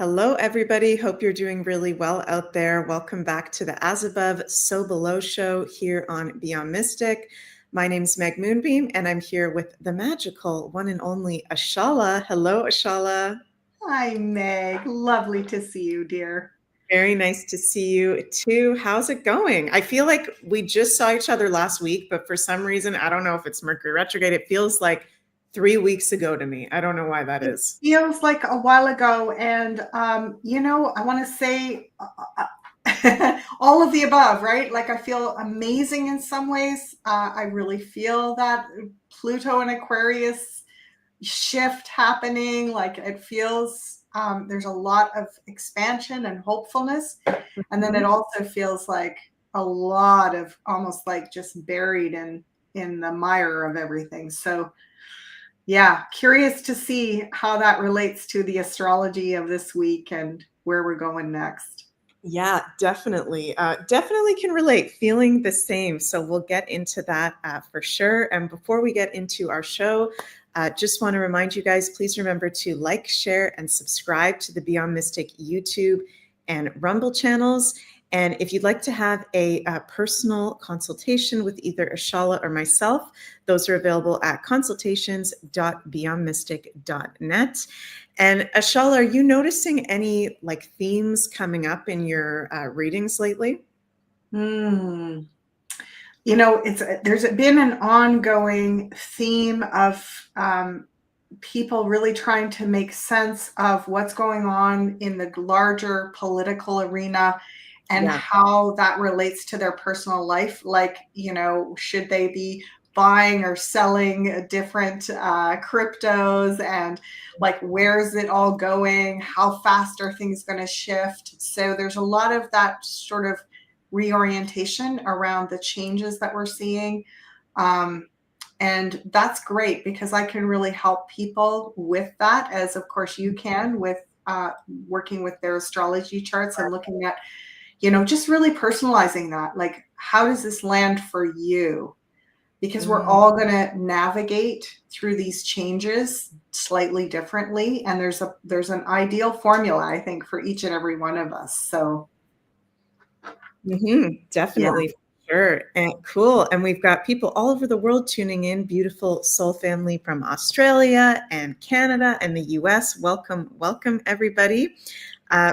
Hello, everybody. Hope you're doing really well out there. Welcome back to the As Above, So Below show here on Beyond Mystic. My name's Meg Moonbeam, and I'm here with the magical one and only ASHALA. Hello, ASHALA. Hi, Meg. Lovely to see you, dear. Very nice to see you too. How's it going? I feel like we just saw each other last week, but for some reason, I don't know if it's Mercury retrograde. It feels like 3 weeks ago to me. I don't know why that It is. feels like a while ago, and I want to say all of the above, right? Like I feel amazing in some ways. I really feel that Pluto and Aquarius shift happening. Like it feels there's a lot of expansion and hopefulness, and then it also feels like a lot of almost like just buried in the mire of everything. So yeah, curious to see how that relates to the astrology of this week and where we're going next. Yeah, definitely. Definitely can relate, feeling the same. So we'll get into that for sure. And before we get into our show, just want to remind you guys, please remember to like, share, and subscribe to the Beyond Mystic YouTube and Rumble channels. And if you'd like to have a personal consultation with either ASHALA or myself, those are available at consultations.beyondmystic.net. And ASHALA, are you noticing any like themes coming up in your readings lately? Hmm. There's been an ongoing theme of people really trying to make sense of what's going on in the larger political arena and Yeah. how that relates to their personal life. Like, should they be buying or selling different cryptos, and like, where's it all going? How fast are things going to shift? So there's a lot of that sort of reorientation around the changes that we're seeing. And that's great because I can really help people with that, as of course you can, with working with their astrology charts and looking at, just really personalizing that. Like, how does this land for you? Because we're Mm. all going to navigate through these changes slightly differently. And there's an ideal formula, I think, for each and every one of us. So yeah. Definitely, for sure. And cool. And we've got people all over the world tuning in. Beautiful soul family from Australia and Canada and the US. Welcome, welcome, everybody.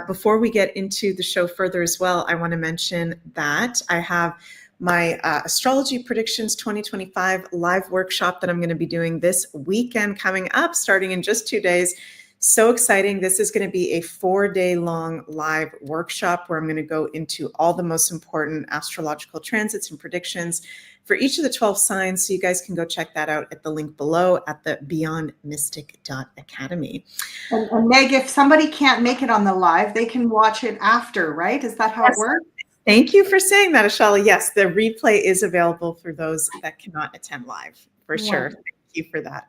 Before we get into the show further as well, I want to mention that I have my Astrology Predictions 2025 live workshop that I'm going to be doing this weekend coming up, starting in just 2 days. So exciting. This is going to be a 4-day long live workshop where I'm going to go into all the most important astrological transits and predictions for each of the 12 signs. So you guys can go check that out at the link below at the beyondmystic.academy. And Meg, if somebody can't make it on the live, they can watch it after, right? Is that how it works? Thank you for saying that, ASHALA. Yes, the replay is available for those that cannot attend live, for sure. Wonderful. Thank you for that.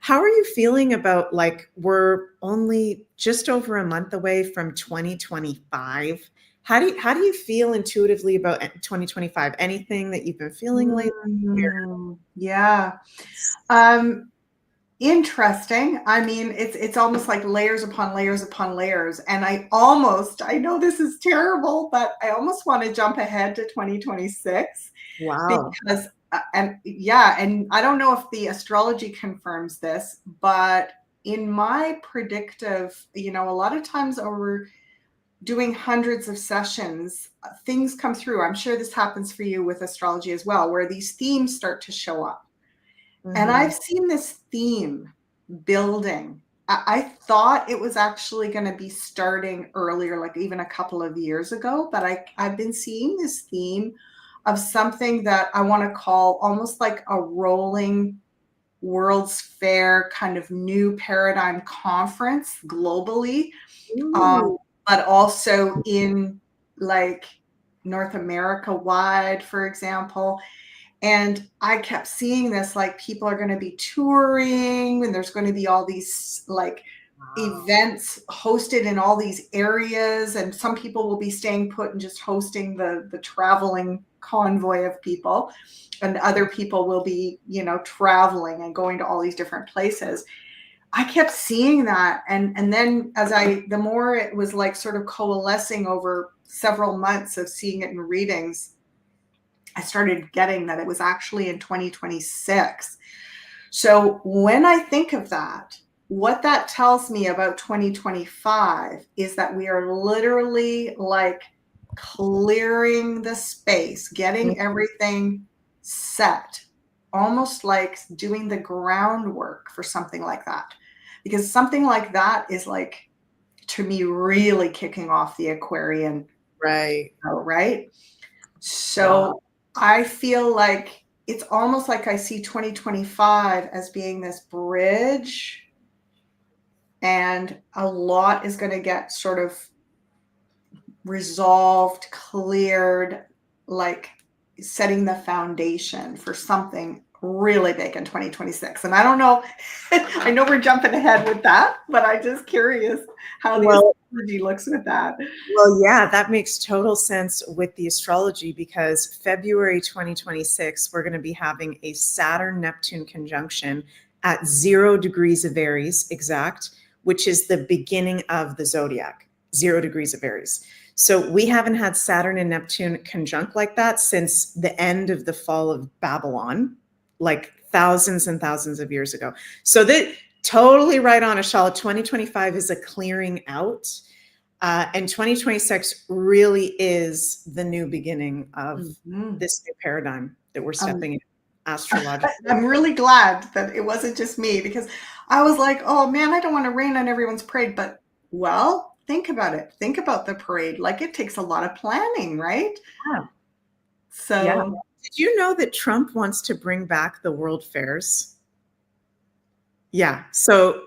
How are you feeling about, like, we're only just over a month away from 2025? How do you feel intuitively about 2025? Anything that you've been feeling lately? Yeah. Interesting. I mean, it's almost like layers upon layers upon layers. And I know this is terrible, but I almost want to jump ahead to 2026 Wow. because, and I don't know if the astrology confirms this, but in my predictive, a lot of times over doing hundreds of sessions, things come through. I'm sure this happens for you with astrology as well, where these themes start to show up. And I've seen this theme building. I thought it was actually going to be starting earlier, like even a couple of years ago, but I've been seeing this theme of something that I want to call almost like a rolling World's Fair kind of new paradigm conference globally, but also in like North America wide, for example. And I kept seeing this, like, people are going to be touring and there's going to be all these like events hosted in all these areas. And some people will be staying put and just hosting the traveling convoy of people. And other people will be, traveling and going to all these different places. I kept seeing that. And then the more it was like sort of coalescing over several months of seeing it in readings, I started getting that it was actually in 2026. So when I think of that, what that tells me about 2025 is that we are literally like clearing the space, getting everything set, almost like doing the groundwork for something like that. Because something like that is like, to me, really kicking off the Aquarian. Right. Right. So I feel like it's almost like I see 2025 as being this bridge, and a lot is going to get sort of resolved, cleared, like setting the foundation for something really big in 2026. And I don't know, I know we're jumping ahead with that, but I'm just curious how the astrology looks with that. Well, yeah, that makes total sense with the astrology, because February 2026, we're going to be having a Saturn-Neptune conjunction at 0 degrees of Aries exact, which is the beginning of the zodiac, 0 degrees of Aries. So we haven't had Saturn and Neptune conjunct like that since the end of the fall of Babylon, like thousands and thousands of years ago. So that totally right on, Ashala. 2025 is a clearing out. And 2026 really is the new beginning of this new paradigm that we're stepping in astrologically. I'm really glad that it wasn't just me, because I was like, oh man, I don't want to rain on everyone's parade. But, well, think about it. Think about the parade. Like, it takes a lot of planning, right? Yeah. So yeah. Did you know that Trump wants to bring back the World Fairs? Yeah. So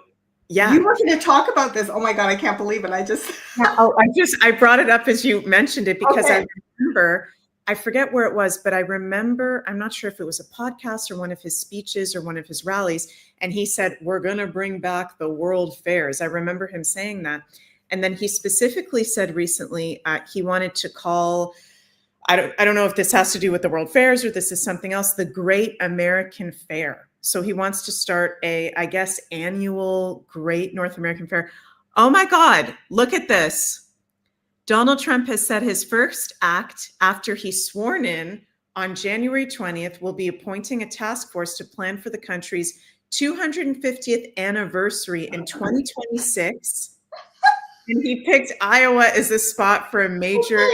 yeah. You were going to talk about this. Oh my God, I can't believe it. I brought it up as you mentioned it, because I remember, I forget where it was, but I remember, I'm not sure if it was a podcast or one of his speeches or one of his rallies, and he said, we're going to bring back the World Fairs. I remember him saying that. And then he specifically said recently he wanted to call, I don't know if this has to do with the World Fairs or this is something else, the Great American Fair. So he wants to start a, I guess, annual Great North American Fair. Oh my God, look at this. Donald Trump has said his first act after he's sworn in on January 20th will be appointing a task force to plan for the country's 250th anniversary in 2026. And he picked Iowa as a spot for a major.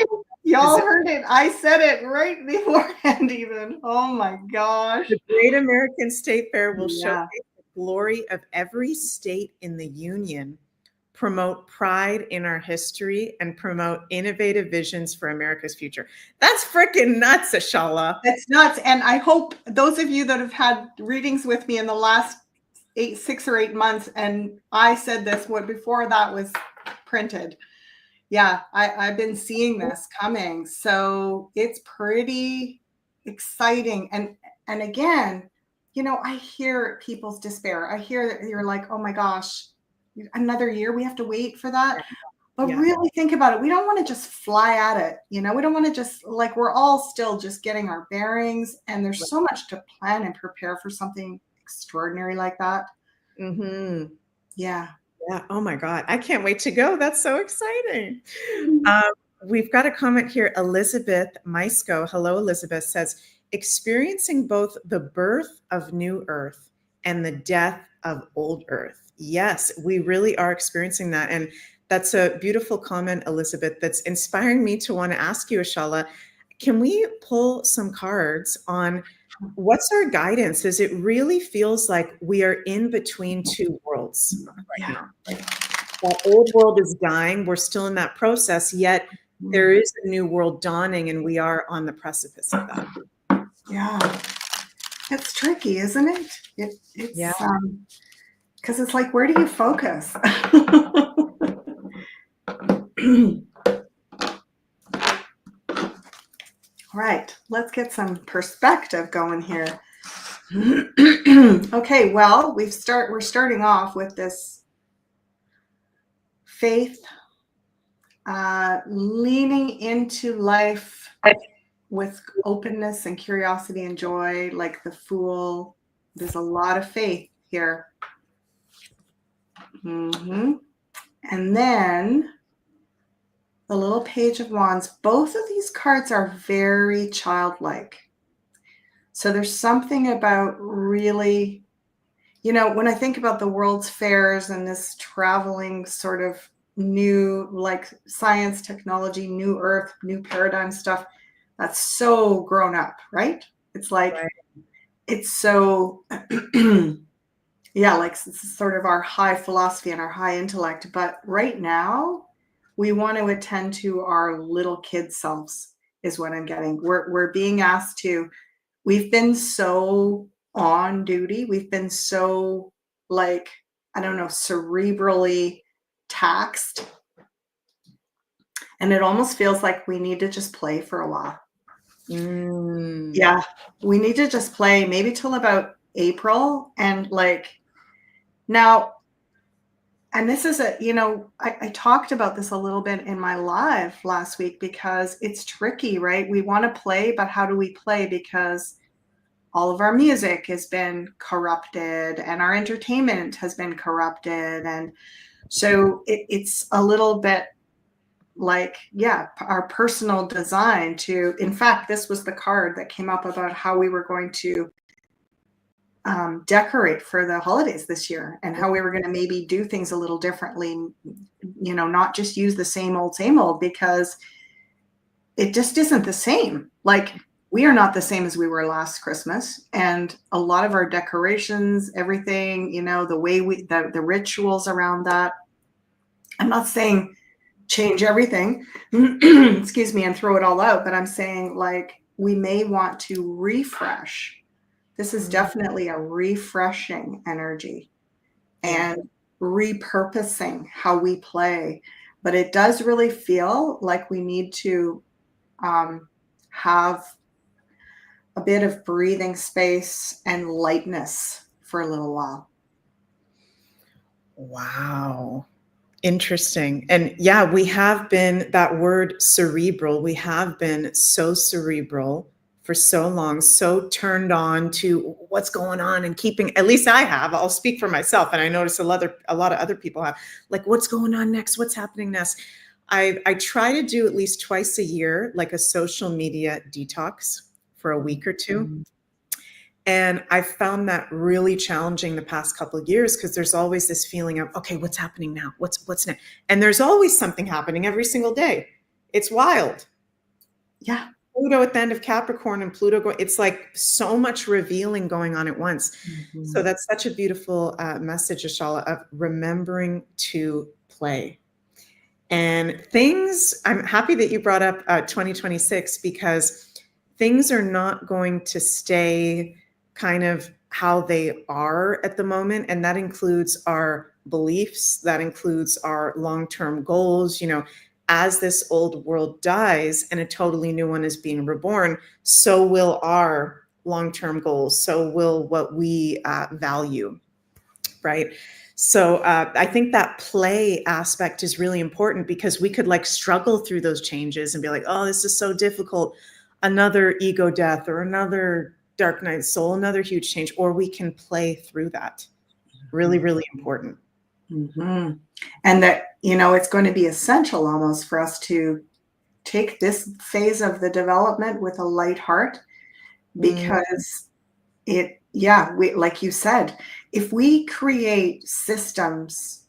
Y'all heard it. I said it right beforehand even. Oh my gosh. The Great American State Fair will showcase the glory of every state in the Union, promote pride in our history, and promote innovative visions for America's future. That's freaking nuts, Ashala. That's nuts. And I hope those of you that have had readings with me in the last 6 or 8 months, and I said this before that was printed. Yeah, I've been seeing this coming. So it's pretty exciting. And again, you know, I hear people's despair. I hear that you're like, oh my gosh, another year, we have to wait for that. But really think about it. We don't want to just fly at it. You know, we don't want to just, like, we're all still just getting our bearings, and there's so much to plan and prepare for something extraordinary like that. Mm-hmm. Yeah. Yeah. Oh my God. I can't wait to go. That's so exciting. We've got a comment here. Elizabeth Maisko, hello, Elizabeth, says, experiencing both the birth of new Earth and the death of old Earth. Yes, we really are experiencing that. And that's a beautiful comment, Elizabeth, that's inspiring me to want to ask you, Ashala, can we pull some cards on what's our guidance? As it really feels like we are in between two worlds right now. That old world is dying. We're still in that process, yet there is a new world dawning, and we are on the precipice of that. Yeah. It's tricky, isn't it? It's because it's like, where do you focus? Right, let's get some perspective going here. Okay, well, we're starting off with this faith, leaning into life with openness and curiosity and joy, like the Fool. There's a lot of faith here. Mm-hmm. And then the little Page of Wands. Both of these cards are very childlike. So there's something about really, when I think about the world's fairs and this traveling sort of new, like science, technology, new earth, new paradigm stuff, that's so grown up, right? It's like, Right. it's so, yeah, like sort of our high philosophy and our high intellect. But right now, we want to attend to our little kid selves, is what I'm getting. We're being asked to, we've been so on duty. We've been so, like, I don't know, cerebrally taxed. And it almost feels like we need to just play for a while. Mm. Yeah, we need to just play maybe till about April. And like, now, and this is I talked about this a little bit in my live last week because it's tricky, right? We want to play, but how do we play? Because all of our music has been corrupted and our entertainment has been corrupted. And so it's a little bit like, yeah, our personal design to, in fact, this was the card that came up about how we were going to decorate for the holidays this year and how we were going to maybe do things a little differently, not just use the same old, because it just isn't the same. Like, we are not the same as we were last Christmas. And a lot of our decorations, everything, the way the rituals around that, I'm not saying change everything, excuse me, and throw it all out, but I'm saying, like, we may want to refresh. This is definitely a refreshing energy and repurposing how we play. But it does really feel like we need to have a bit of breathing space and lightness for a little while. Wow. Interesting. And yeah, we have been, that word cerebral, we have been so cerebral for so long, so turned on to what's going on and keeping, at least I have, I'll speak for myself. And I notice a lot of other people have, like, what's going on next? What's happening next? I try to do at least twice a year, like a social media detox for a week or two. And I found that really challenging the past couple of years because there's always this feeling of, okay, what's happening now? What's next? And there's always something happening every single day. It's wild. Yeah. Pluto at the end of Capricorn and Pluto it's like so much revealing going on at once. Mm-hmm. So that's such a beautiful message, Ashala, of remembering to play. And I'm happy that you brought up 2026 because things are not going to stay kind of how they are at the moment. And that includes our beliefs, that includes our long-term goals. As this old world dies and a totally new one is being reborn, so will our long-term goals, so will what we value, right? So I think that play aspect is really important because we could like struggle through those changes and be like, oh, this is so difficult. Another ego death or another dark night soul, another huge change, or we can play through that. Really, really important. Mm-hmm. And that, it's going to be essential almost for us to take this phase of the development with a light heart because we, like you said, if we create systems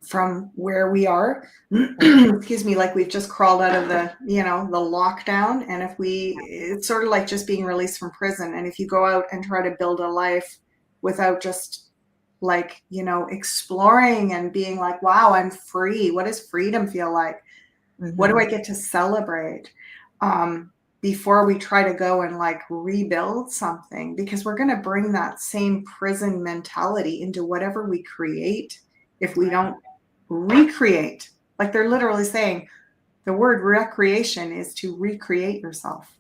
from where we are, excuse me, like we've just crawled out of the lockdown, and it's sort of like just being released from prison. And if you go out and try to build a life without just like, exploring and being like, wow, I'm free. What does freedom feel like? What do I get to celebrate? Before we try to go and like rebuild something, because we're going to bring that same prison mentality into whatever we create if we don't recreate. Like, they're literally saying the word recreation is to recreate yourself.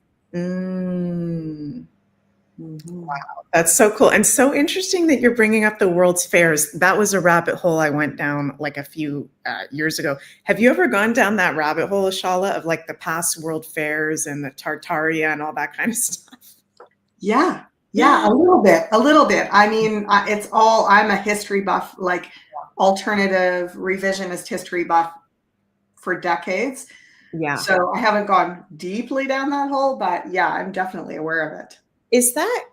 Wow, that's so cool. And so interesting that you're bringing up the World's Fairs. That was a rabbit hole I went down like a few years ago. Have you ever gone down that rabbit hole, Ashala, of like the past World Fairs and the Tartaria and all that kind of stuff? Yeah. Yeah, a little bit, a little bit. I mean, it's all, I'm a history buff, like alternative revisionist history buff for decades. Yeah. So I haven't gone deeply down that hole, but yeah, I'm definitely aware of it.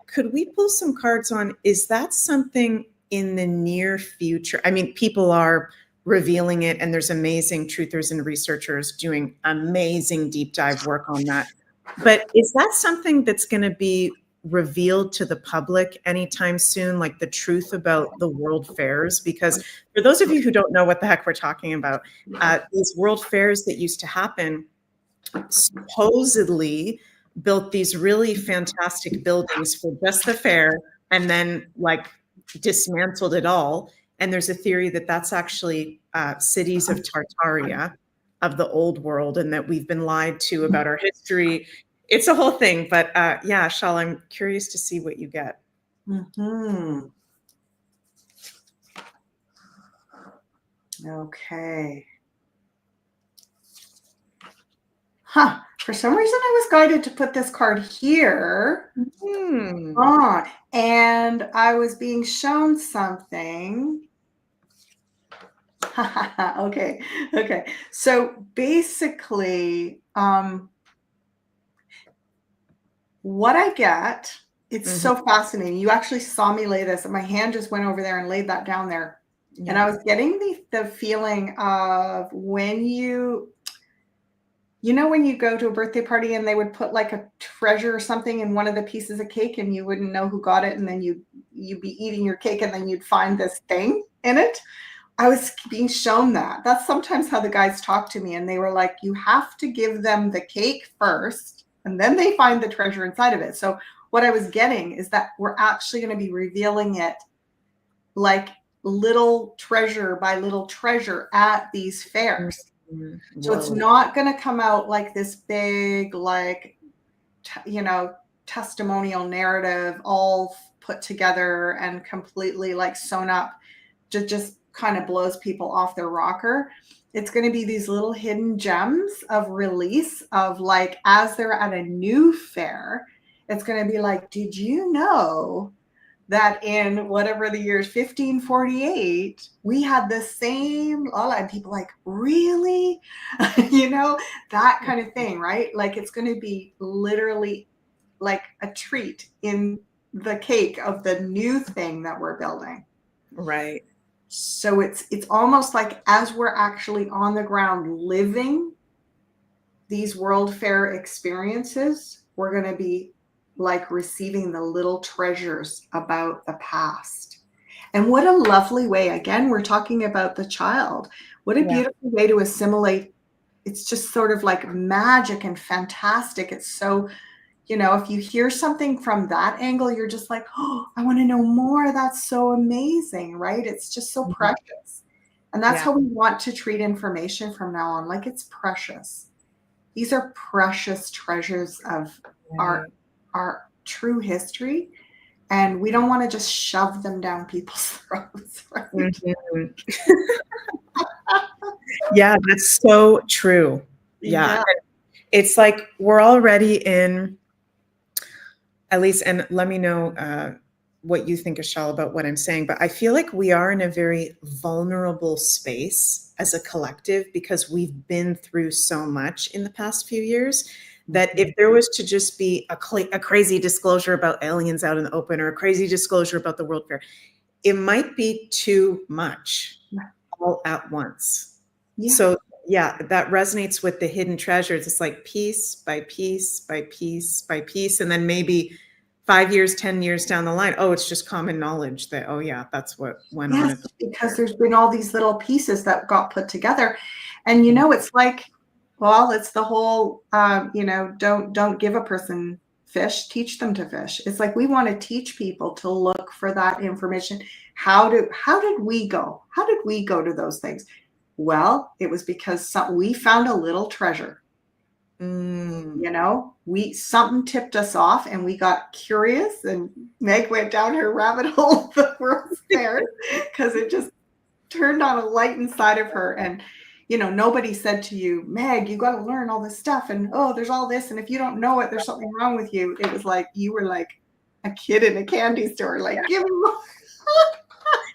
Could we pull some cards on, is that something in the near future? I mean, people are revealing it, and there's amazing truthers and researchers doing amazing deep dive work on that. But is that something that's going to be revealed to the public anytime soon, like the truth about the world fairs? Because for those of you who don't know what the heck we're talking about, these world fairs that used to happen supposedly built these really fantastic buildings for just the fair, and then like dismantled it all. And there's a theory that that's actually cities of Tartaria, of the old world, and that we've been lied to about our history. It's a whole thing, but yeah, Shal, I'm curious to see what you get. Mm-hmm. Okay. Huh. For some reason, I was guided to put this card here. Mm-hmm. And I was being shown something. Okay. Okay. So basically, what I get, it's so fascinating. You actually saw me lay this, and my hand just went over there and laid that down there. Yeah. And I was getting the feeling of when when you go to a birthday party and they would put like a treasure or something in one of the pieces of cake, and you wouldn't know who got it, and then you'd be eating your cake, and then you'd find this thing in it. I was being shown that. That's sometimes how the guys talk to me, and they were like, you have to give them the cake first, and then they find the treasure inside of it. So what I was getting is that we're actually going to be revealing it like little treasure by little treasure at these fairs. Mm-hmm. So it's not going to come out like this big, like, testimonial narrative all put together and completely like sewn up, just kind of blows people off their rocker. It's going to be these little hidden gems of release of like, as they're at a new fair, it's going to be like, did you know that in whatever the year is 1548, we had the same, and people like, really? That kind of thing, right? Like it's going to be literally like a treat in the cake of the new thing that we're building. Right. So it's almost like as we're actually on the ground living these World Fair experiences, we're going to be like receiving the little treasures about the past. And what a lovely way. Again, we're talking about the child. What a beautiful way to assimilate. It's just sort of like magic and fantastic. It's so, if you hear something from that angle, you're just like, oh, I want to know more. That's so amazing, right? It's just so precious. And that's how we want to treat information from now on. Like it's precious. These are precious treasures of our true history. And we don't want to just shove them down people's throats. Right? Mm-hmm. Yeah, that's so true. Yeah. It's like we're already in, at least, and let me know what you think, ASHALA, about what I'm saying, but I feel like we are in a very vulnerable space as a collective because we've been through so much in the past few years that if there was to just be a crazy disclosure about aliens out in the open or a crazy disclosure about the World Fair, it might be too much all at once. Yeah. So yeah, that resonates with the hidden treasures. It's like piece by piece by piece by piece. And then maybe 5 years, 10 years down the line, it's just common knowledge that, oh yeah, that's what went on. Because there's been all these little pieces that got put together. And, it's like, well, it's the whole, don't give a person fish, teach them to fish. It's like, we want to teach people to look for that information. How did we go? How did we go to those things? Well, it was because we found a little treasure. Something tipped us off and we got curious, and Meg went down her rabbit hole of the World's Fair because it just turned on a light inside of her. And, nobody said to you, Meg, you got to learn all this stuff. And, there's all this. And if you don't know it, there's something wrong with you. It was like, you were like, a kid in a candy store, like, give me more.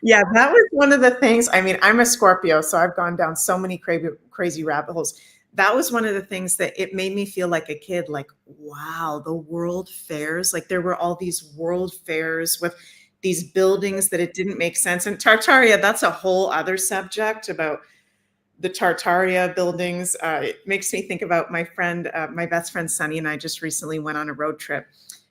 Yeah, that was one of the things. I mean, I'm a Scorpio, so I've gone down so many crazy rabbit holes. That was one of the things that it made me feel like a kid, like, wow, the world fairs. Like there were all these world fairs with these buildings that it didn't make sense. And Tartaria, that's a whole other subject about the Tartaria buildings. It makes me think about my friend, my best friend Sunny, and I just recently went on a road trip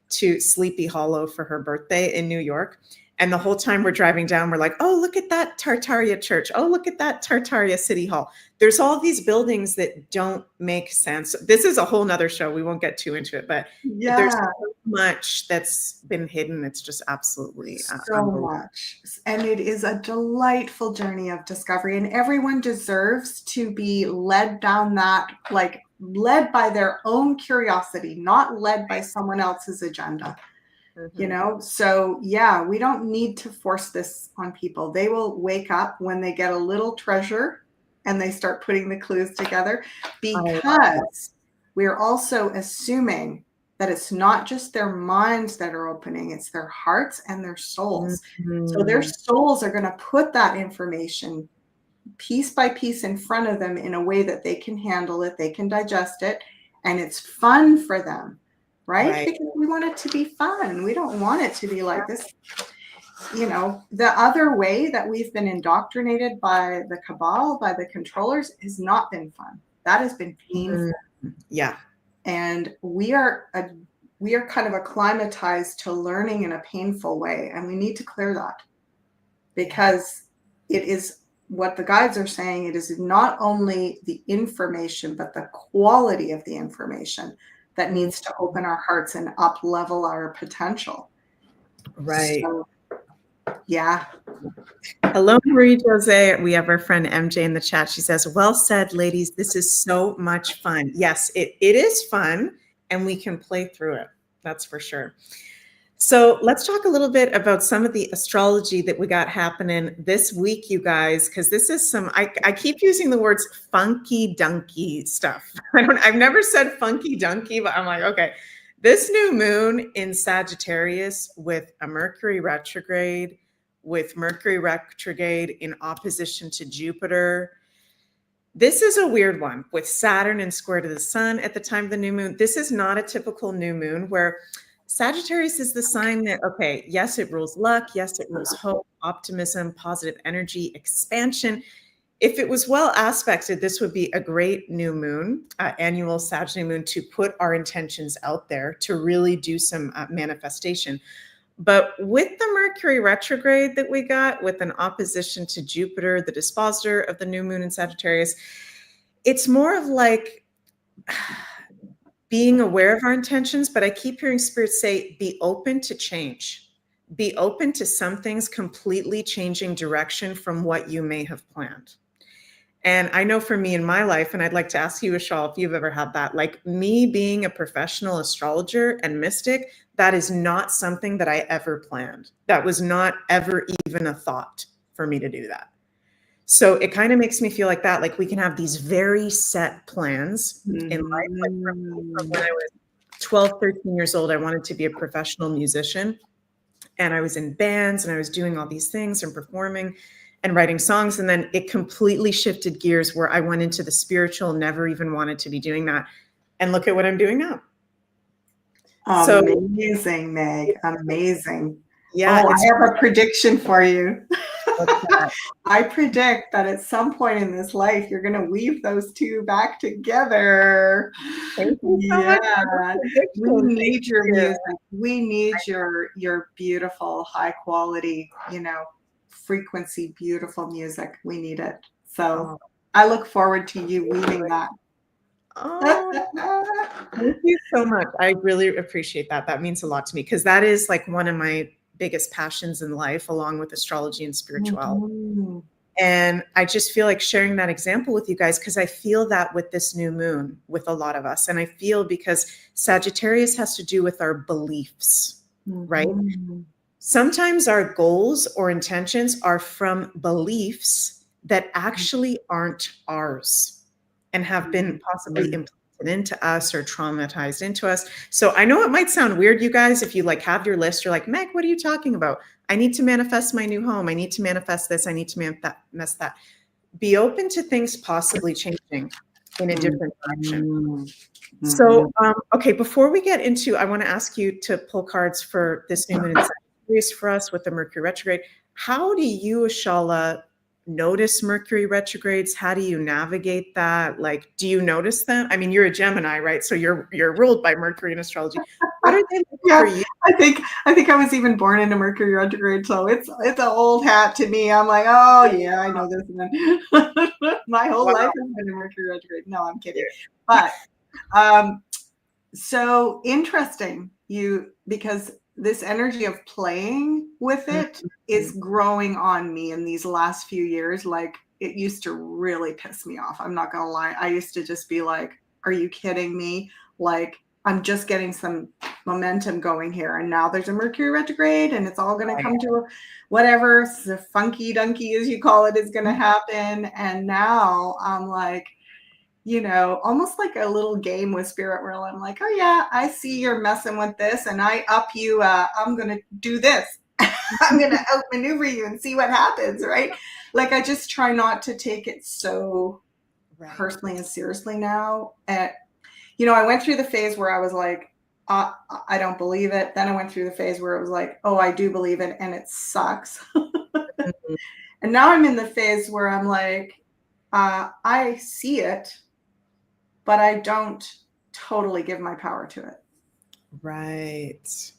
to Sleepy Hollow for her birthday in New York. And the whole time we're driving down, we're like, oh, look at that Tartaria church. Oh, look at that Tartaria City Hall. There's all these buildings that don't make sense. This is a whole nother show. We won't get too into it, but there's so much that's been hidden. It's just absolutely so much. And it is a delightful journey of discovery. And everyone deserves to be led down that, like led by their own curiosity, not led by someone else's agenda. You know, so yeah, we don't need to force this on people. They will wake up when they get a little treasure and they start putting the clues together, because we're also assuming that it's not just their minds that are opening, it's their hearts and their souls. So their souls are going to put that information piece by piece in front of them in a way that they can handle it, they can digest it, and it's fun for them. Right? Because we want it to be fun. We don't want it to be like this. You know, the other way that we've been indoctrinated by the cabal, by the controllers, has not been fun. That has been painful. Yeah. And we are kind of acclimatized to learning in a painful way. And we need to clear that, because it is what the guides are saying. It is not only the information, but the quality of the information that needs to open our hearts and up level our potential. Right. So, yeah. Hello, Marie Jose. We have our friend MJ in the chat. She says, well said, ladies. This is so much fun. Yes, it is fun, and we can play through it. That's for sure. So let's talk a little bit about some of the astrology that we got happening this week, you guys, because this is some, I keep using the words funky dunky stuff. I've never said funky dunky, but I'm like, okay, this new moon in Sagittarius with a Mercury retrograde, in opposition to Jupiter. This is a weird one with Saturn in square to the sun at the time of the new moon. This is not a typical new moon where Sagittarius is the sign that, okay, yes, it rules luck. Yes, it rules hope, optimism, positive energy, expansion. If it was well aspected, this would be a great new moon, annual Sag new moon, to put our intentions out there, to really do some manifestation. But with the Mercury retrograde that we got, with an opposition to Jupiter, the dispositor of the new moon in Sagittarius, it's more of like being aware of our intentions, but I keep hearing Spirit say, be open to change. Be open to some things completely changing direction from what you may have planned. And I know for me in my life, and I'd like to ask you, Ashal, if you've ever had that, like me being a professional astrologer and mystic, that is not something that I ever planned. That was not ever even a thought for me to do that. So it kind of makes me feel like that, like we can have these very set plans in life. Like from when I was 12, 13 years old, I wanted to be a professional musician. And I was in bands and I was doing all these things and performing and writing songs. And then it completely shifted gears where I went into the spiritual, never even wanted to be doing that. And look at what I'm doing now. Amazing, Meg. Amazing. Yeah. Oh, I have a prediction for you. I predict that at some point in this life, you're going to weave those two back together. Thank you so much. We need your music. We need your beautiful, high quality, frequency, beautiful music. We need it. So I look forward to you weaving that. Oh, thank you so much. I really appreciate that. That means a lot to me, because that is like one of my biggest passions in life, along with astrology and spirituality. And I just feel like sharing that example with you guys, because I feel that with this new moon with a lot of us. And I feel because Sagittarius has to do with our beliefs, right? Sometimes our goals or intentions are from beliefs that actually aren't ours and have been possibly implanted into us or traumatized into us. So I know it might sound weird, you guys, if you like have your list, you're like, Meg, what are you talking about? I need to manifest my new home. I need to manifest this. I need to manifest that. Be open to things possibly changing in a different direction. Mm-hmm. So, okay, before we get into, I want to ask you to pull cards for this new moon in Sagittarius for us with the Mercury retrograde. How do you, Ashala, notice Mercury retrogrades? How do you navigate that? Like, do you notice them? I mean, you're a Gemini, right? So you're ruled by Mercury in astrology. What are they like Yeah, for you? I think I was even born in a Mercury retrograde, so it's an old hat to me. I'm like, oh yeah, I know this one. My whole Wow. life has been a Mercury retrograde. No, I'm kidding. But so interesting, because this energy of playing with it is growing on me in these last few years. Like, it used to really piss me off. I'm not gonna lie. I used to just be like, are you kidding me? Like, I'm just getting some momentum going here, and now there's a Mercury retrograde, and it's all going to come to whatever the funky dunky, as you call it, is going to happen. And now I'm like, almost like a little game with spirit where I'm like, oh yeah, I see you're messing with this, and I up you. I'm going to do this. I'm going to outmaneuver you and see what happens, right? Like, I just try not to take it so personally and seriously now. I went through the phase where I was like, I don't believe it. Then I went through the phase where it was like, oh, I do believe it, and it sucks. And now I'm in the phase where I'm like, I see it, but I don't totally give my power to it. Right.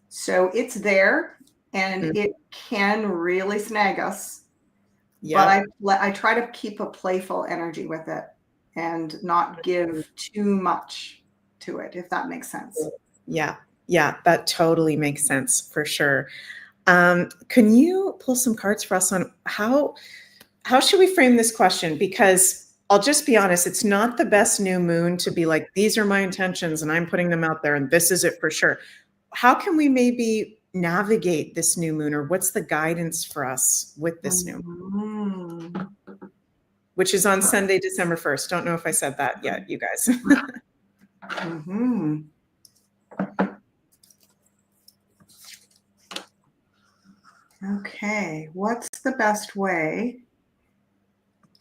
So it's there, and it can really snag us. Yep. But I try to keep a playful energy with it and not give too much to it, if that makes sense. Yeah, that totally makes sense for sure. Can you pull some cards for us on how should we frame this question? Because I'll just be honest, it's not the best new moon to be like, these are my intentions and I'm putting them out there and this is it for sure. How can we maybe navigate this new moon, or what's the guidance for us with this new moon? Which is on Sunday, December 1st. Don't know if I said that yet, you guys. Okay, what's the best way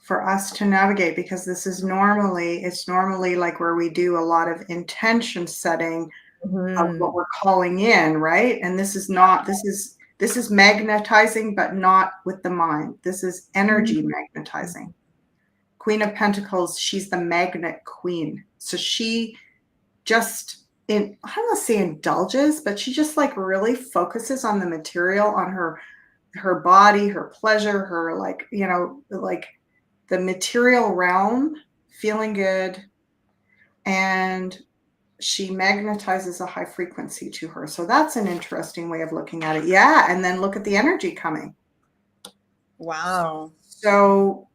for us to navigate? Because it's normally like where we do a lot of intention setting of what we're calling in, right? And this is magnetizing, but not with the mind. This is energy magnetizing. Queen of Pentacles, she's the magnet queen. So she just, I don't want to say indulges, but she just like really focuses on the material, on her body, her pleasure, her like the material realm, feeling good, and she magnetizes a high frequency to her. So that's an interesting way of looking at it. Yeah, and then look at the energy coming. Wow. So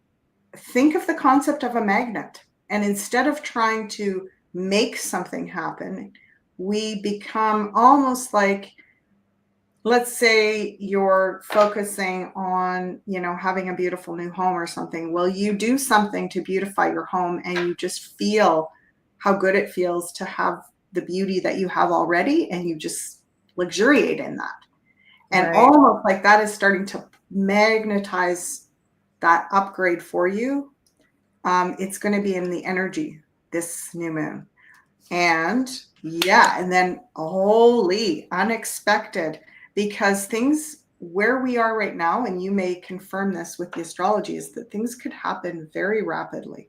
think of the concept of a magnet, and instead of trying to make something happen, we become almost like, let's say you're focusing on, having a beautiful new home or something. Well, you do something to beautify your home, and you just feel how good it feels to have the beauty that you have already, and you just luxuriate in that. And almost like that is starting to magnetize that upgrade for you. It's going to be in the energy this new moon. And and then holy, unexpected, because things where we are right now, and you may confirm this with the astrology, is that things could happen very rapidly.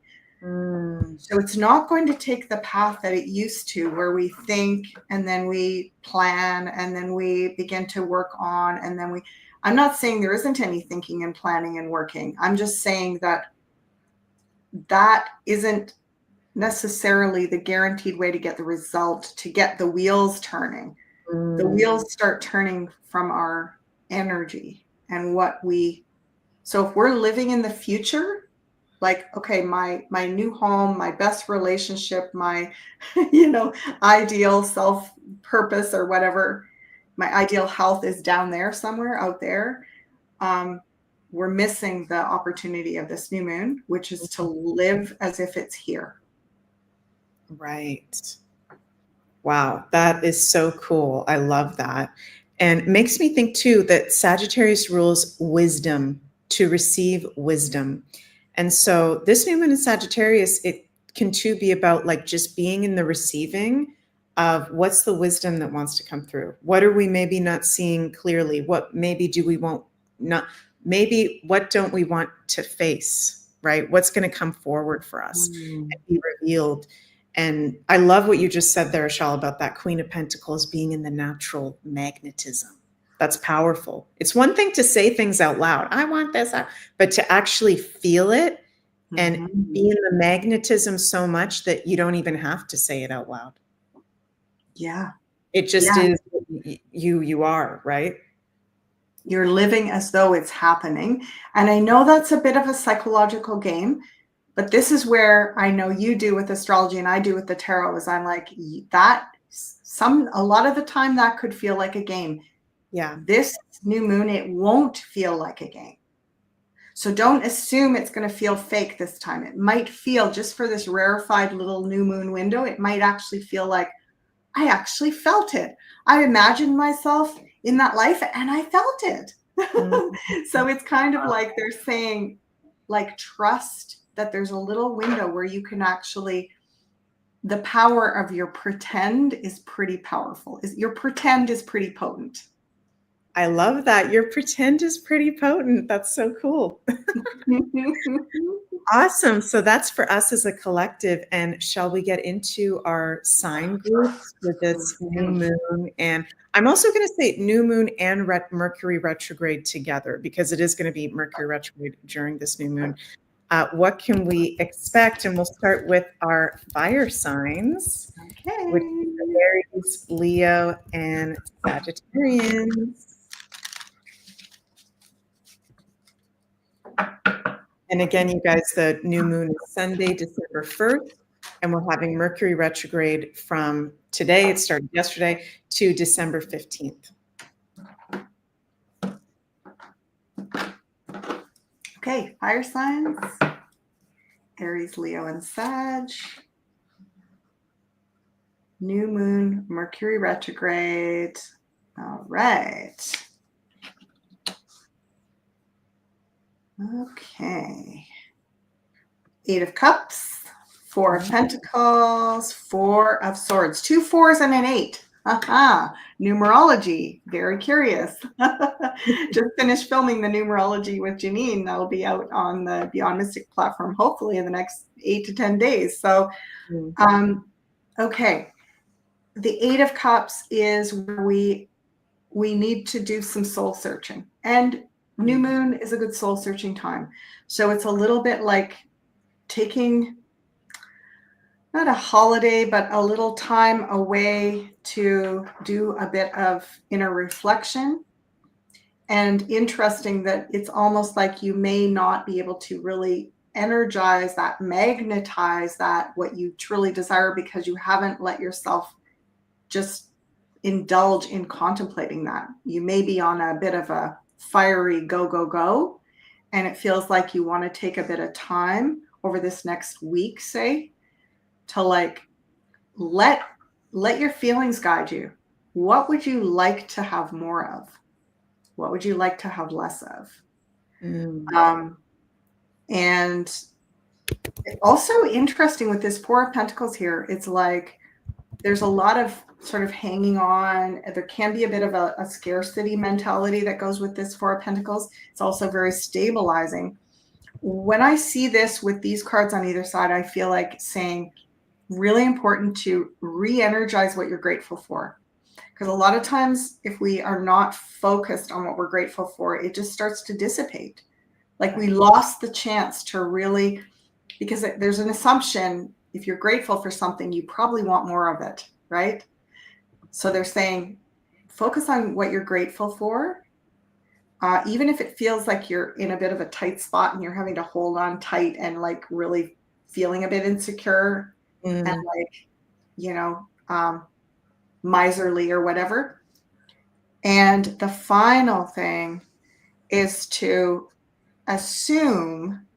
So it's not going to take the path that it used to, where we think and then we plan and then we begin to work on, and then I'm not saying there isn't any thinking and planning and working. I'm just saying that isn't necessarily the guaranteed way to get the result, to get the wheels turning. The wheels start turning from our energy and so if we're living in the future, like, okay, my new home, my best relationship, my ideal self purpose or whatever, my ideal health is down there somewhere out there. We're missing the opportunity of this new moon, which is to live as if it's here. Right. Wow, that is so cool. I love that. And it makes me think too that Sagittarius rules wisdom, to receive wisdom. And so this new moon in Sagittarius, it can too be about like just being in the receiving of what's the wisdom that wants to come through. What are we maybe not seeing clearly? What maybe do we want not maybe what don't we want to face, right? What's going to come forward for us Mm. and be revealed. And I love what you just said there, Ashal, about that Queen of Pentacles being in the natural magnetism. That's powerful. It's one thing to say things out loud, I want this, but to actually feel it and Mhm. be in the magnetism so much that you don't even have to say it out loud. Yeah. It just Yeah. is you are, right? You're living as though it's happening. And I know that's a bit of a psychological game, but this is where I know you do with astrology and I do with the tarot is I'm like that a lot of the time that could feel like a game. Yeah. This new moon, it won't feel like a game. So don't assume it's going to feel fake this time. It might feel just for this rarefied little new moon window, it might actually feel like I actually felt it. I imagined myself in that life and I felt it. Mhm. So it's kind of like they're saying, like, trust that there's a little window where you can actually, the power of your pretend is pretty powerful. Your pretend is pretty potent. I love that. Your pretend is pretty potent. That's so cool. Awesome. So that's for us as a collective. And shall we get into our sign groups for this new moon? And I'm also going to say new moon and Mercury retrograde together because it is going to be Mercury retrograde during this new moon. What can we expect? And we'll start with our fire signs, which Okay. are Aries, Leo, and Sagittarians. And again, you guys, the new moon is Sunday, December 1st, and we're having Mercury retrograde from today, it started yesterday, to December 15th. Okay, fire signs. Aries, Leo, and Sag. New moon, Mercury retrograde. All right. Okay. 8 of Cups, 4 of Pentacles, 4 of Swords. 2 4s and an 8. Aha. Numerology. Very curious. Just finished filming the numerology with Janine. That'll be out on the Beyond Mystic platform, hopefully in the next 8 to 10 days. So, okay. The 8 of Cups is where we need to do some soul searching. And new moon is a good soul searching time. So it's a little bit like taking not a holiday, but a little time away to do a bit of inner reflection. And interesting that it's almost like you may not be able to really energize that, magnetize that, what you truly desire, because you haven't let yourself just indulge in contemplating that. You may be on a bit of a fiery go, go, go. And it feels like you want to take a bit of time over this next week, say, to like let your feelings guide you. What would you like to have more of? What would you like to have less of? And also interesting with this 4 of Pentacles here, it's like there's a lot of sort of hanging on. There can be a bit of a scarcity mentality that goes with this 4 of Pentacles. It's also very stabilizing. When I see this with these cards on either side, I feel like saying really important to re-energize what you're grateful for. Because a lot of times if we are not focused on what we're grateful for, it just starts to dissipate. Like we lost the chance to really, because there's an assumption if you're grateful for something, you probably want more of it, right? So they're saying, focus on what you're grateful for. Even if it feels like you're in a bit of a tight spot and you're having to hold on tight and like really feeling a bit insecure and like, you know, miserly or whatever. And the final thing is to assume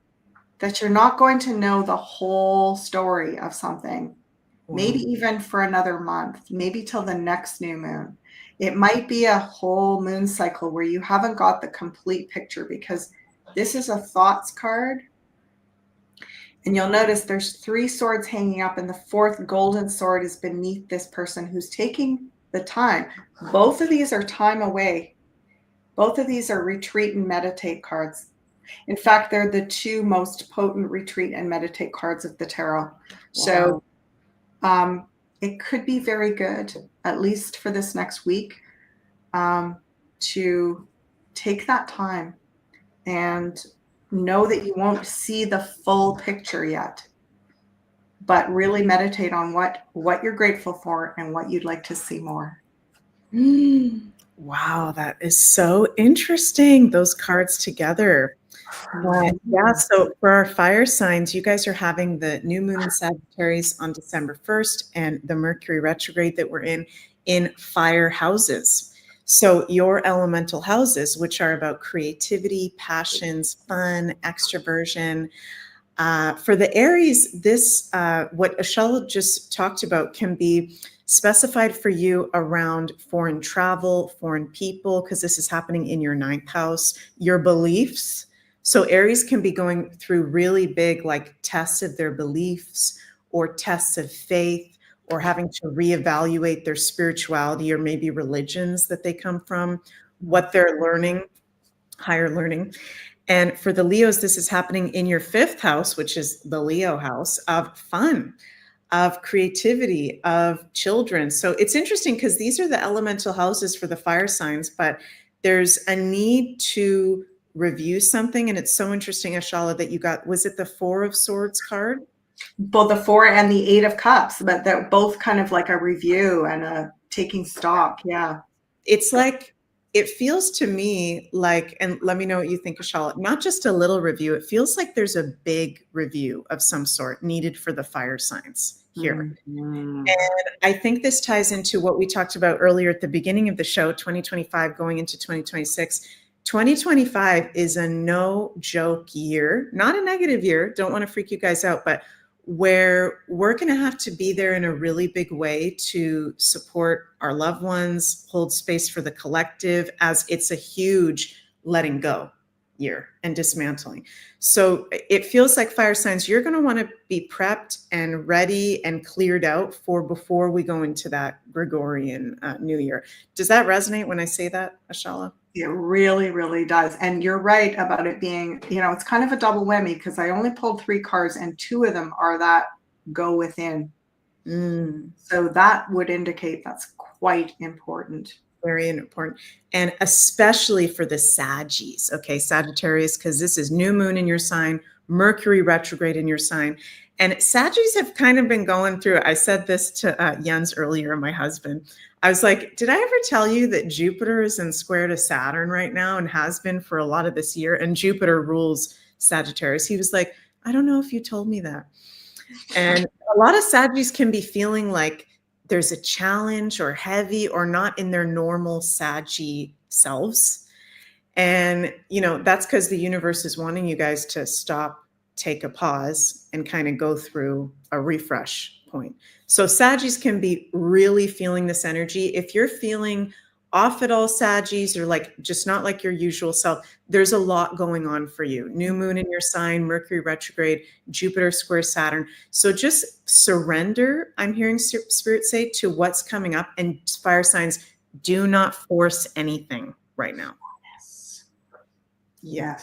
that you're not going to know the whole story of something maybe even for another month, maybe till the next new moon. It might be a whole moon cycle where you haven't got the complete picture, because this is a thoughts card. And you'll notice there's 3 swords hanging up, and the 4th golden sword is beneath this person who's taking the time. Both of these are time away. Both of these are retreat and meditate cards. In fact, they're the 2 most potent retreat and meditate cards of the tarot. Wow. So it could be very good, at least for this next week, to take that time and know that you won't see the full picture yet, but really meditate on what you're grateful for and what you'd like to see more. Wow, that is so interesting, those cards together. Yeah, so for our fire signs, you guys are having the new moon in Sagittarius on December 1st and the Mercury retrograde that we're in fire houses. So your elemental houses, which are about creativity, passions, fun, extroversion. For the Aries, this, what ASHALA just talked about, can be specified for you around foreign travel, foreign people, because this is happening in your 9th house, your beliefs. So Aries can be going through really big, like, tests of their beliefs or tests of faith, or having to reevaluate their spirituality or maybe religions that they come from, what they're learning, higher learning. And for the Leos, this is happening in your 5th house, which is the Leo house of fun, of creativity, of children. So it's interesting because these are the elemental houses for the fire signs, but there's a need to review something. And it's so interesting, ASHALA, that you got, was it the 4 of Swords card? Both the 4 and the 8 of Cups, but they're both kind of like a review and a taking stock. Yeah. It's like, it feels to me like, and let me know what you think, ASHALA, not just a little review. It feels like there's a big review of some sort needed for the fire signs here. And I think this ties into what we talked about earlier at the beginning of the show, 2025 going into 2026. 2025 is a no joke year, not a negative year. Don't want to freak you guys out, but where we're going to have to be there in a really big way to support our loved ones, hold space for the collective, as it's a huge letting go year and dismantling. So it feels like fire signs, you're going to want to be prepped and ready and cleared out for before we go into that Gregorian New Year. Does that resonate when I say that, ASHALA? It really, really does. And you're right about it being, it's kind of a double whammy, because I only pulled 3 cards and 2 of them are that go within. So that would indicate that's quite important. Very important. And especially for the Saggies, okay, Sagittarius, because this is new moon in your sign, Mercury retrograde in your sign. And Saggies have kind of been going through, I said this to Jens earlier, my husband. I was like, did I ever tell you that Jupiter is in square to Saturn right now and has been for a lot of this year? And Jupiter rules Sagittarius. He was like, I don't know if you told me that. And a lot of Saggies can be feeling like there's a challenge or heavy or not in their normal Saggy selves. And, that's because the universe is wanting you guys to stop, take a pause, and kind of go through a refresh point. So Saggies can be really feeling this energy. If you're feeling off at all, Saggies, or like just not like your usual self, there's a lot going on for you. New moon in your sign, Mercury retrograde, Jupiter square Saturn. So just surrender, I'm hearing Spirit say, to what's coming up. And fire signs, do not force anything right now. Yes.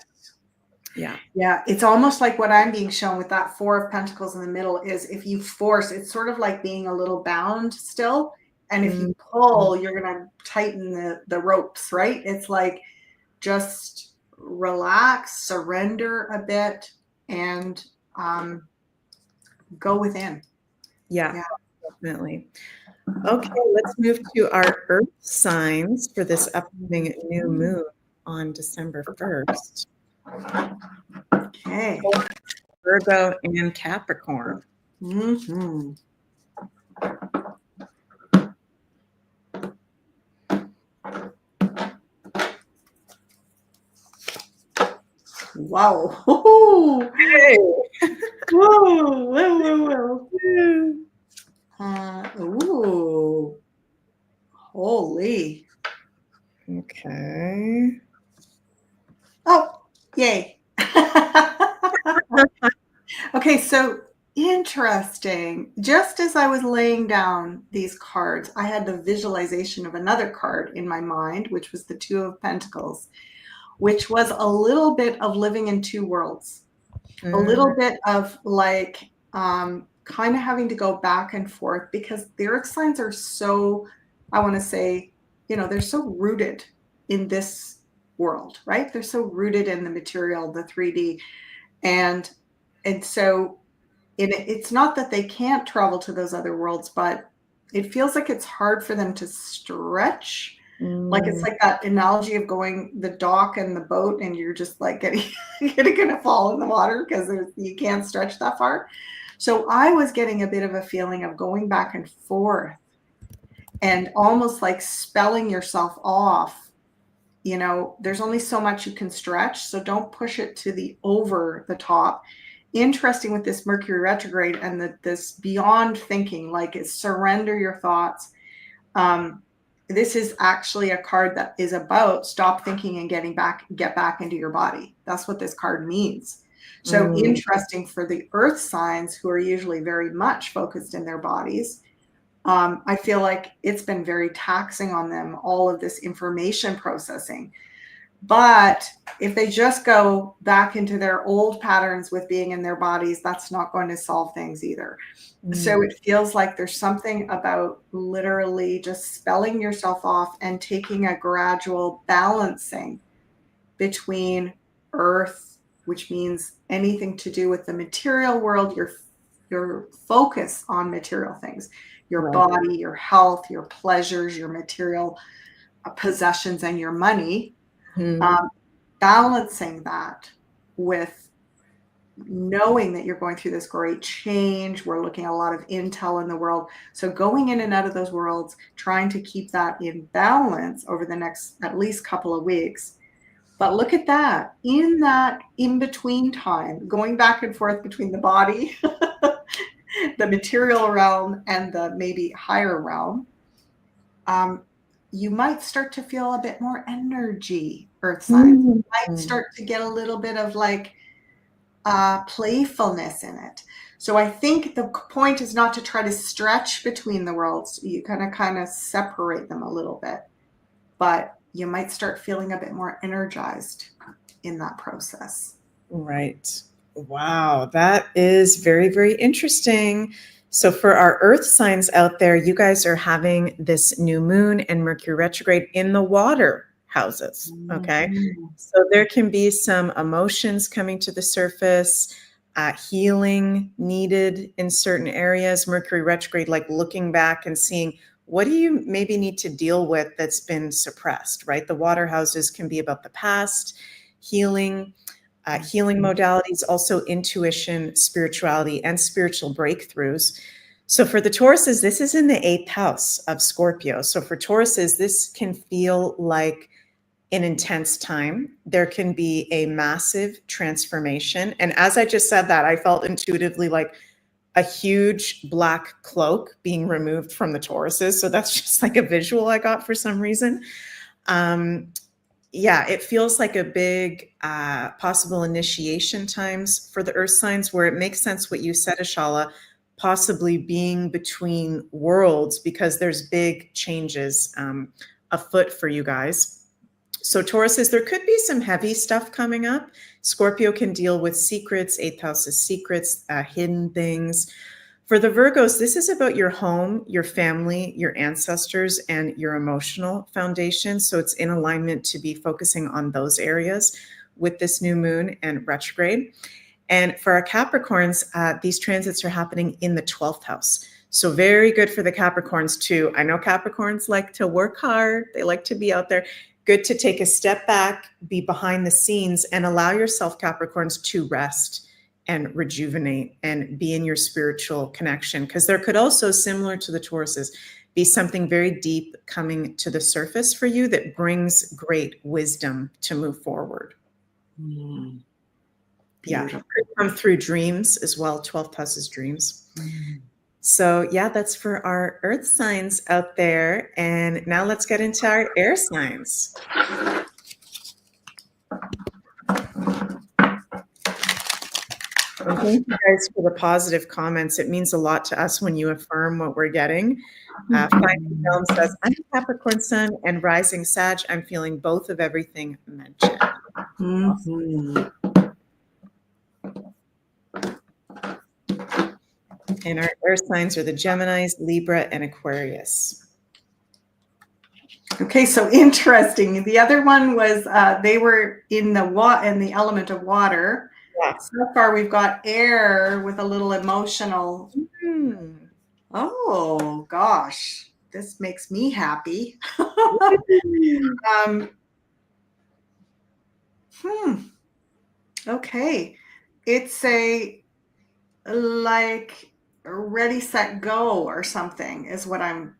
Yeah. Yeah. It's almost like what I'm being shown with that 4 of Pentacles in the middle is, if you force, it's sort of like being a little bound still. And if you pull, you're going to tighten the ropes, right? It's like, just relax, surrender a bit, and go within. Yeah, definitely. Okay, let's move to our earth signs for this upcoming new moon on December 1st. Okay. Virgo and Capricorn. Wow. Hey. Whoa. Holy. Okay. Oh, yay. Okay, so interesting. Just as I was laying down these cards, I had the visualization of another card in my mind, which was the Two of Pentacles, which was a little bit of living in two worlds, a little bit of like kind of having to go back and forth because the earth signs are so, I want to say, they're so rooted in this world, right? They're so rooted in the material, the 3D. And so it's not that they can't travel to those other worlds, but it feels like it's hard for them to stretch. Like it's like that analogy of going the dock and the boat, and you're just like gonna fall in the water because you can't stretch that far. So I was getting a bit of a feeling of going back and forth and almost like spelling yourself off. There's only so much you can stretch, so don't push it to the over the top. Interesting with this Mercury retrograde and this beyond thinking, like it's surrender your thoughts. This is actually a card that is about stop thinking and get back into your body. That's what this card means. So interesting for the earth signs who are usually very much focused in their bodies. I feel like it's been very taxing on them, all of this information processing. But if they just go back into their old patterns with being in their bodies, that's not going to solve things either. So it feels like there's something about literally just spelling yourself off and taking a gradual balancing between earth, which means anything to do with the material world, your focus on material things, your body, your health, your pleasures, your material possessions, and your money. Balancing that with knowing that you're going through this great change. We're looking at a lot of intel in the world. So going in and out of those worlds, trying to keep that in balance over the next at least couple of weeks. But look at that in between time, going back and forth between the body, the material realm, and the maybe higher realm. You might start to feel a bit more energy, earth signs. You might start to get a little bit of like playfulness in it. So I think the point is not to try to stretch between the worlds. You kind of separate them a little bit, but you might start feeling a bit more energized in that process. Right. Wow, that is very, very interesting. So for our earth signs out there, you guys are having this new moon and Mercury retrograde in the water houses. Okay. So there can be some emotions coming to the surface, healing needed in certain areas. Mercury retrograde, like looking back and seeing what do you maybe need to deal with that's been suppressed, right? The water houses can be about the past, healing modalities, also intuition, spirituality, and spiritual breakthroughs. So for the Tauruses, this is in the 8th house of Scorpio. So for Tauruses, this can feel like an intense time. There can be a massive transformation. And as I just said that, I felt intuitively like a huge black cloak being removed from the Tauruses. So that's just like a visual I got for some reason. Yeah, it feels like a big possible initiation times for the earth signs where it makes sense what you said, ASHALA, possibly being between worlds because there's big changes afoot for you guys. So Tauruses, there could be some heavy stuff coming up. Scorpio can deal with secrets, 8th house is secrets, hidden things. For the Virgos, this is about your home, your family, your ancestors, and your emotional foundation. So it's in alignment to be focusing on those areas with this new moon and retrograde. And for our Capricorns, these transits are happening in the 12th house. So very good for the Capricorns too. I know Capricorns like to work hard. They like to be out there. Good to take a step back, be behind the scenes, and allow yourself, Capricorns, to rest and rejuvenate and be in your spiritual connection. Because there could also, similar to the Tauruses, be something very deep coming to the surface for you that brings great wisdom to move forward. Yeah, could come through dreams as well. 12th house is dreams. So yeah, that's for our earth signs out there. And now let's get into our air signs. And thank you guys for the positive comments. It means a lot to us when you affirm what we're getting. Finding Film says, I'm a Capricorn Sun and Rising Sag. I'm feeling both of everything mentioned. Mm-hmm. And our air signs are the Geminis, Libra, and Aquarius. Okay, so interesting. The other one was they were in the element of water. Yeah. So far, we've got air with a little emotional. Mm. Oh gosh, this makes me happy. Okay, it's like ready, set, go or something is what I'm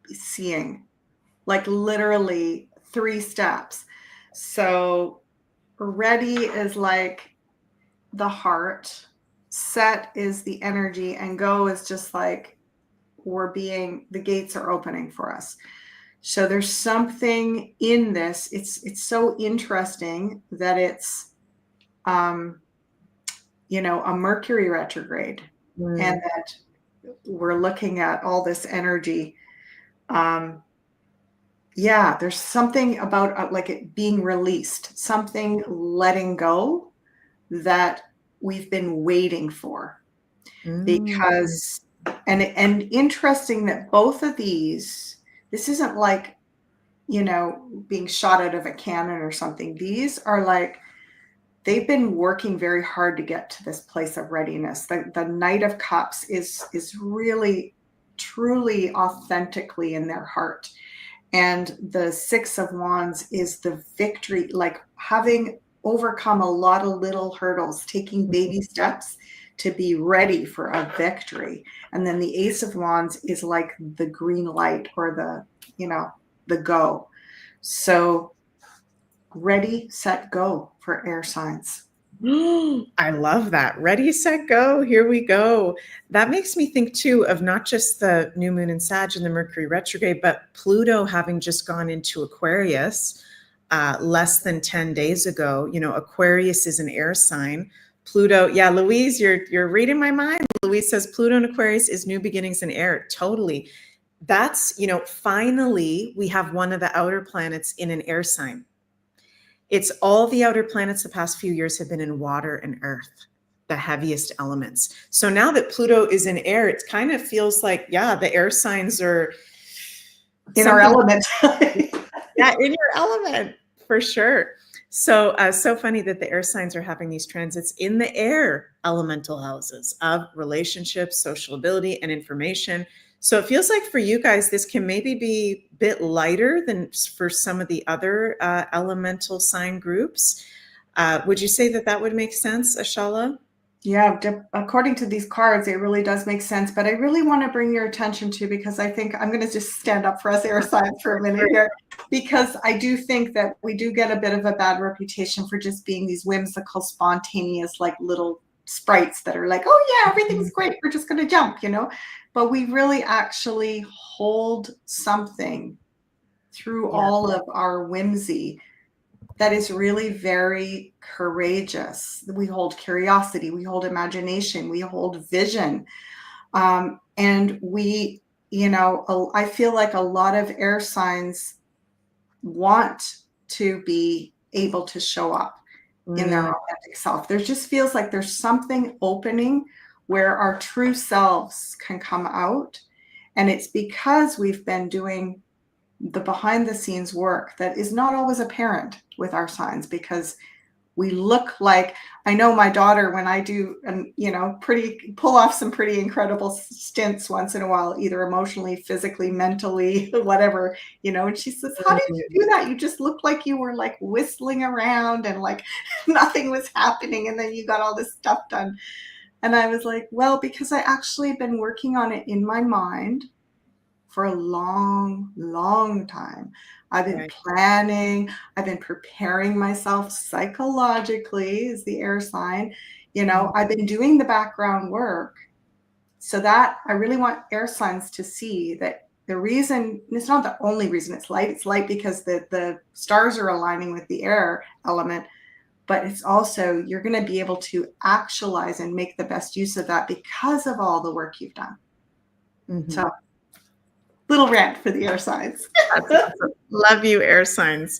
seeing. Like literally 3 steps. So ready is like the heart, set is the energy, and go is just like the gates are opening for us. So there's something in this. It's so interesting that it's a Mercury retrograde, and that we're looking at all this energy. Yeah, there's something about like it being released, something letting go that we've been waiting for. Because and interesting that both of these, this isn't like, being shot out of a cannon or something. These are like they've been working very hard to get to this place of readiness. The Knight of Cups is really truly authentically in their heart. And the Six of Wands is the victory, like having overcome a lot of little hurdles, taking baby steps to be ready for a victory. And then the Ace of Wands is like the green light or the go. So ready, set, go for air signs. I love that. Ready, set, go. Here we go. That makes me think too of not just the new moon in Sag and the Mercury retrograde, but Pluto having just gone into Aquarius less than 10 days ago. Aquarius is an air sign. Pluto, yeah, Louise, you're reading my mind. Louise says Pluto in Aquarius is new beginnings in air. Totally. That's, finally we have one of the outer planets in an air sign. It's all the outer planets the past few years have been in water and earth, the heaviest elements. So now that Pluto is in air, it kind of feels like, yeah, the air signs are in our element. Yeah, in your element, for sure. So, so funny that the air signs are having these transits in the air elemental houses of relationships, social ability, and information. So it feels like for you guys, this can maybe be a bit lighter than for some of the other elemental sign groups. Would you say that would make sense, Ashala? Yeah, according to these cards, it really does make sense. But I really want to bring your attention to, because I think I'm going to just stand up for us air signs for a minute here, because I do think that we do get a bit of a bad reputation for just being these whimsical, spontaneous, like little sprites that are like, oh yeah, everything's great, we're just going to jump, But we really actually hold something through all of our whimsy that is really very courageous. We hold curiosity, we hold imagination, we hold vision. And we, I feel like a lot of air signs want to be able to show up in their authentic self. There just feels like there's something opening where our true selves can come out. And it's because we've been doing the behind the scenes work that is not always apparent with our signs, because we look like, I know my daughter, when I do, pull off some pretty incredible stints once in a while, either emotionally, physically, mentally, whatever, and she says, how did you do that? You just looked like you were like whistling around and like nothing was happening. And then you got all this stuff done. And I was like, well, because I actually been working on it in my mind for a long, long time. I've been planning, I've been preparing myself psychologically as the air sign. I've been doing the background work So that I really want air signs to see that the reason, it's not the only reason it's light because the stars are aligning with the air element, but it's also, you're going to be able to actualize and make the best use of that because of all the work you've done. Mm-hmm. So, little rant for the air signs. That's awesome. Love you, air signs.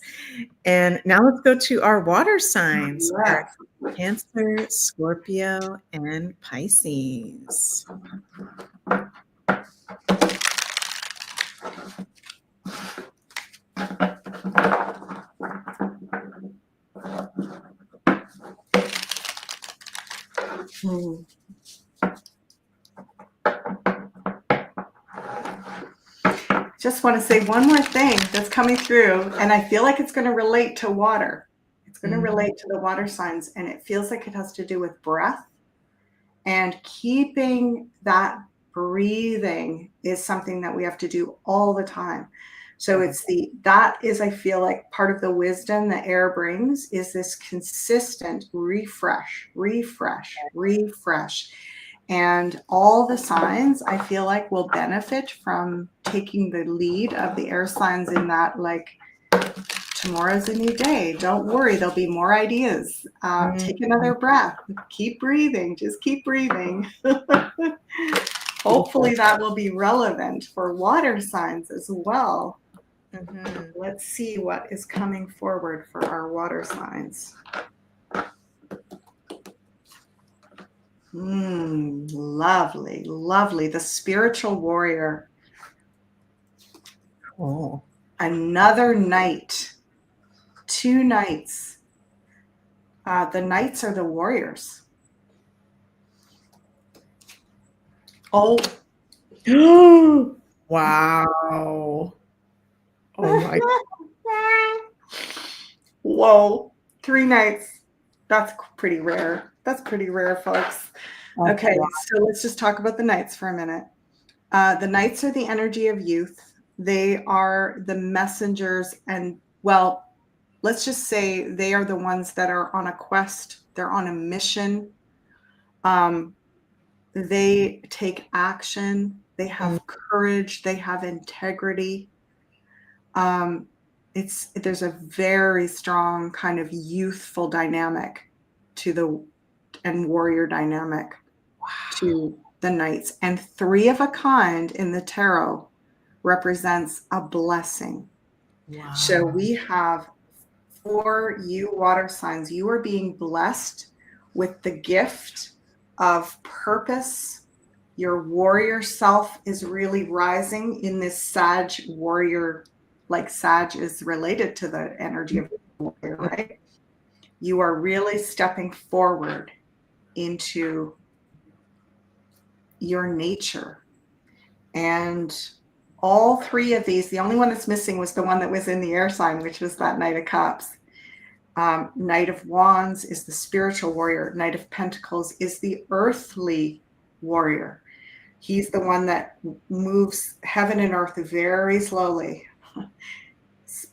And now let's go to our water signs. Yes. Our Cancer, Scorpio, and Pisces. Just want to say one more thing that's coming through, and I feel like it's going to relate to water. It's going to relate to the water signs, and it feels like it has to do with breath, and keeping that breathing is something that we have to do all the time. So that is, I feel like, part of the wisdom that air brings is this consistent refresh. And all the signs, I feel like, will benefit from taking the lead of the air signs in that, like, tomorrow's a new day. Don't worry, there'll be more ideas. Take another breath. Keep breathing. Just keep breathing. Hopefully that will be relevant for water signs as well. Mm-hmm. Let's see what is coming forward for our water signs. Lovely, lovely. The spiritual warrior. Cool. Another knight. 2 knights. The knights are the warriors. Oh. Wow. Oh my God. Whoa. 3 knights. That's pretty rare. That's pretty rare, folks. Okay, so let's just talk about the knights for a minute. The knights are the energy of youth. They are the messengers, and, well, let's just say they are the ones that are on a quest. They're on a mission. They take action. They have courage. They have integrity. There's a very strong kind of youthful dynamic and warrior dynamic to the knights. And 3 of a kind in the tarot represents a blessing. Wow. So we have, for you water signs, you are being blessed with the gift of purpose. Your warrior self is really rising in this Sag warrior, like Sag is related to the energy of warrior, right? You are really stepping forward into your nature. And all 3 of these, the only one that's missing was the one that was in the air sign, which was that Knight of Cups. Knight of Wands is the spiritual warrior. Knight of Pentacles is the earthly warrior. He's the one that moves heaven and earth very slowly,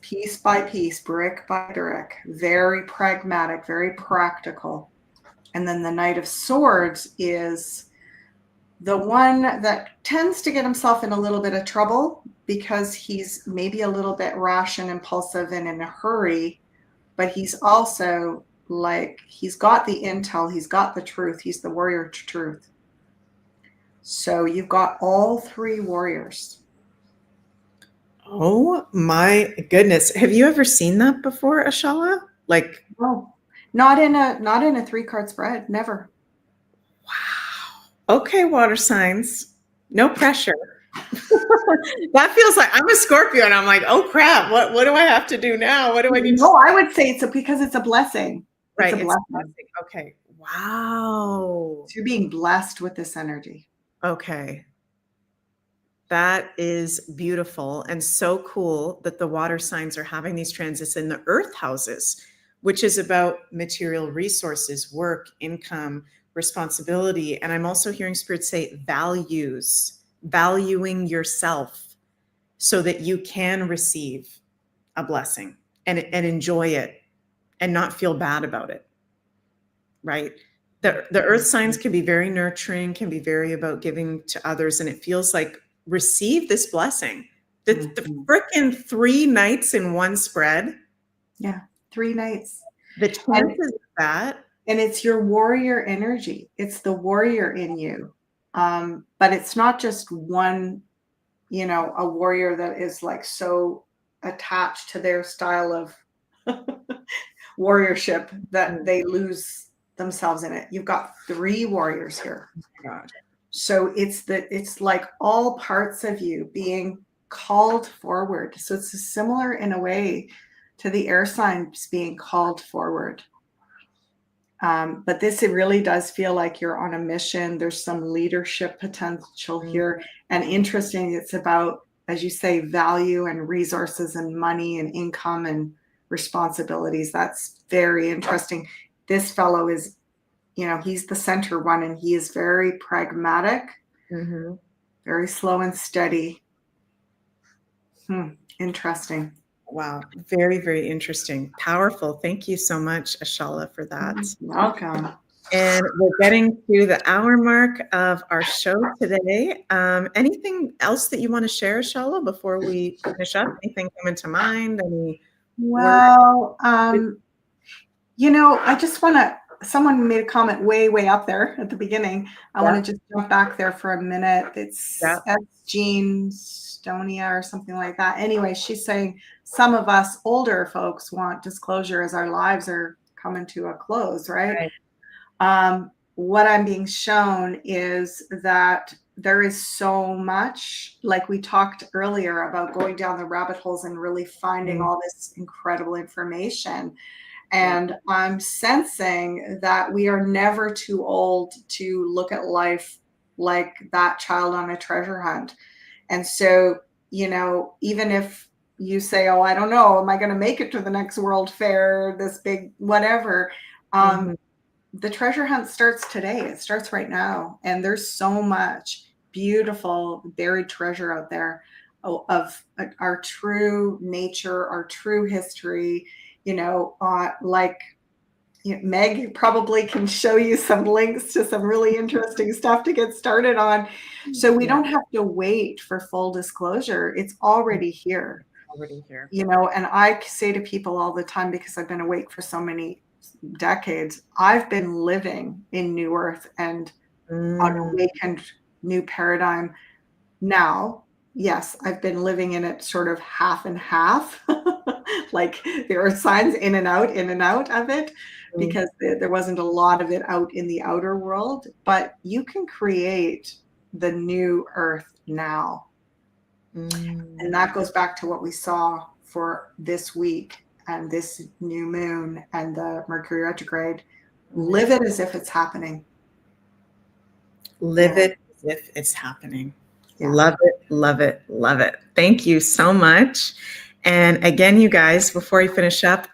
piece by piece, brick by brick, very pragmatic, very practical. And then the Knight of Swords is the one that tends to get himself in a little bit of trouble because he's maybe a little bit rash and impulsive and in a hurry, but he's also, like, he's got the intel, he's got the truth, he's the warrior to truth. So you've got all 3 warriors. Oh my goodness. Have you ever seen that before, Ashala? Like, no, not in a 3-card spread. Never. Wow. Okay, water signs. No pressure. That feels like I'm a Scorpio and I'm like, oh crap, what do I have to do now? What do I need to? No, I would say because it's a blessing. Right. It's a blessing. Okay. Wow. So you're being blessed with this energy. Okay. That is beautiful and so cool that the water signs are having these transits in the earth houses, which is about material resources, work, income, responsibility. And I'm also hearing Spirit say values, valuing yourself so that you can receive a blessing and enjoy it and not feel bad about it. Right? The earth signs can be very nurturing, can be very about giving to others, and it feels like receive this blessing. The frickin' 3 nights in one spread. Yeah, 3 nights. The chances of that. And it's your warrior energy. It's the warrior in you. But it's not just one, a warrior that is like so attached to their style of warriorship that they lose themselves in it. You've got 3 warriors here. God. So it's like all parts of you being called forward. So it's similar in a way to the air signs being called forward. But this, it really does feel like you're on a mission. There's some leadership potential here. And interesting, it's about, as you say, value and resources and money and income and responsibilities. That's very interesting. This fellow is, he's the center one, and he is very pragmatic, very slow and steady. Interesting. Wow. Very, very interesting. Powerful. Thank you so much, Ashala, for that. Welcome. And we're getting to the hour mark of our show today. Anything else that you want to share, Ashala, before we finish up? Anything coming to mind? Well, I just want to, someone made a comment way, way up there at the beginning. I want to just jump back there for a minute. It's Jean Stonia or something like that. Anyway, she's saying some of us older folks want disclosure as our lives are coming to a close, right? What I'm being shown is that there is so much, like we talked earlier about going down the rabbit holes and really finding all this incredible information. And I'm sensing that we are never too old to look at life like that child on a treasure hunt. And so, even if you say, oh, I don't know, am I going to make it to the next World Fair, this big whatever, the treasure hunt starts today. It starts right now. And there's so much beautiful buried treasure out there of our true nature, our true history. Meg probably can show you some links to some really interesting stuff to get started on. So we don't have to wait for full disclosure. It's already here. And I say to people all the time, because I've been awake for so many decades, I've been living in New Earth and an awakened new paradigm. Now, yes, I've been living in it sort of half and half. Like there are signs in and out of it, because there wasn't a lot of it out in the outer world. But you can create the new Earth now. And that goes back to what we saw for this week and this new moon and the Mercury retrograde. Live it as if it's happening. Live it as if it's happening. Love it, love it, love it. Thank you so much. And again, you guys, before I finish up,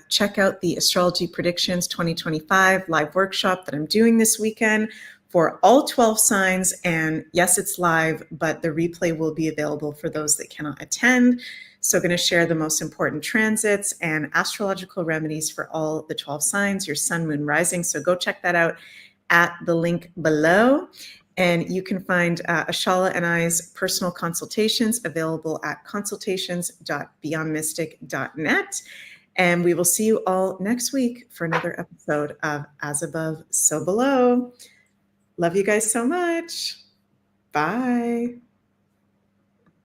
check out the Astrology Predictions 2025 live workshop that I'm doing this weekend for all 12 signs. And yes, it's live, but the replay will be available for those that cannot attend. So I'm going to share the most important transits and astrological remedies for all the 12 signs, your sun, moon, rising. So go check that out at the link below. And you can find Ashala and I's personal consultations available at consultations.beyondmystic.net. And we will see you all next week for another episode of As Above, So Below. Love you guys so much. Bye.